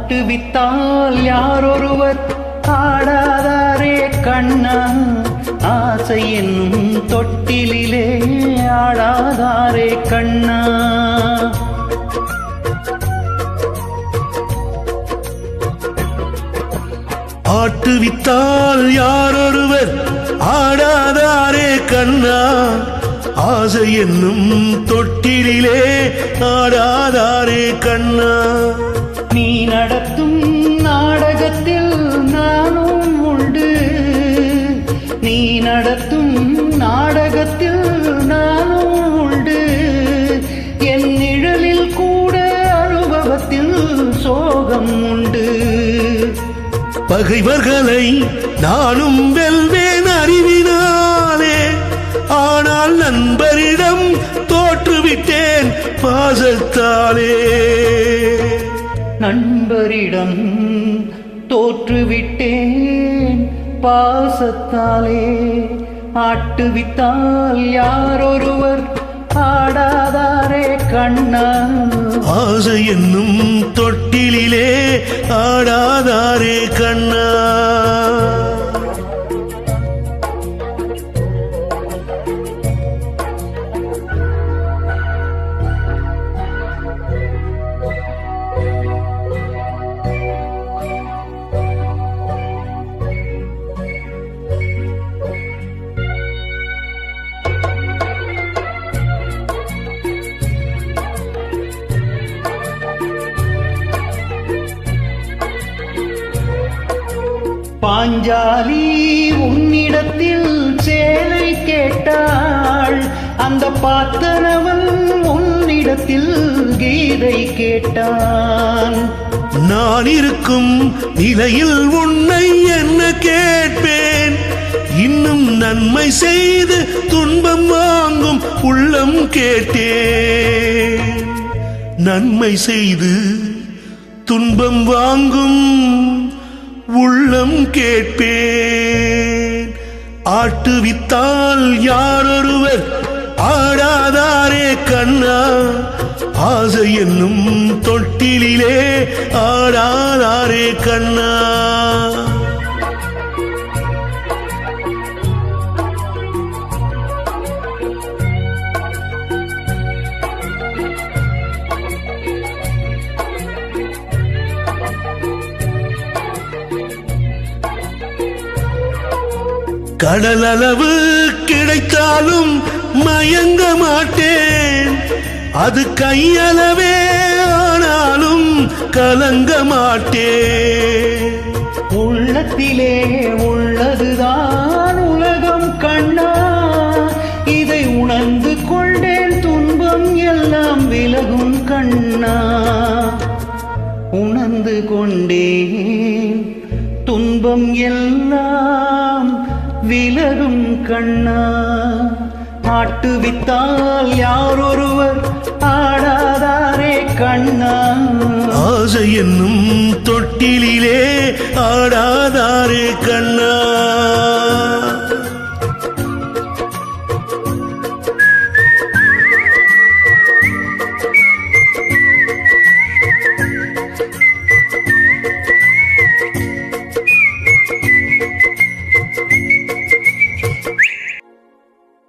ஆட்டுவித்தால் யாரொருவர் ஆடாதாரே கண்ணா, ஆசை என்னும் தொட்டிலே ஆடாதாரே கண்ணா. ஆட்டுவித்தால் யாரொருவர் ஆடாதாரே கண்ணா, ஆசை என்னும் தொட்டிலே ஆடாதாரே கண்ணா. நீ நடத்தும் நாடகத்தில் நானும் உண்டு, நீ நடத்தும் நாடகத்தில் நானும் உண்டு. என் நிழலில் கூட அனுபவத்தில் சோகம் உண்டு. பகைவர்களை நானும் வெல்வேன் அறிவினாலே, ஆனால் நண்பரிடம் தோற்றுவிட்டேன் பாசத்தாலே. நண்பரிடம் தோற்றுவிட்டேன் பாசத்தாலே. ஆட்டுவித்தால் யாரொருவர் ஆடாதாரே கண்ணா, ஆசை என்னும் தொட்டிலே ஆடாதாரே கண்ணா. பாஞ்சாலி உன்னிடத்தில் சேலை கேட்டாள், அந்த பார்த்தனவன் உன்னிடத்தில் கீதை கேட்டான். நான் இருக்கும் நிலையில் உன்னை என்ன கேட்பேன், இன்னும் நன்மை செய்து துன்பம் வாங்கும் உள்ளம் கேட்டேன். நன்மை செய்து துன்பம் வாங்கும் உள்ளம் கேட்பேன். ஆட்டுவித்தால் யாரொருவர் ஆடாதாரே கண்ணா, ஆசை என்னும் தொட்டிலே ஆடாதாரே கண்ணா. கடலளவு கிடைத்தாலும் மயங்க மாட்டேன், அது கையளவே ஆனாலும் கலங்க மாட்டேன். உள்ளத்திலே உள்ளதுதான் உலகம் கண்ணா, இதை உணர்ந்து கொண்டேன் துன்பம் எல்லாம் விலகும் கண்ணா. உணர்ந்து கொண்டேன் துன்பம் எல்லாம் விலகும் கண்ணா. ஆட்டுவித்தால் யாரொருவர் ஆடாதாரே கண்ணா, ஆசை என்னும் தொட்டிலே ஆடாதாரே கண்ணா.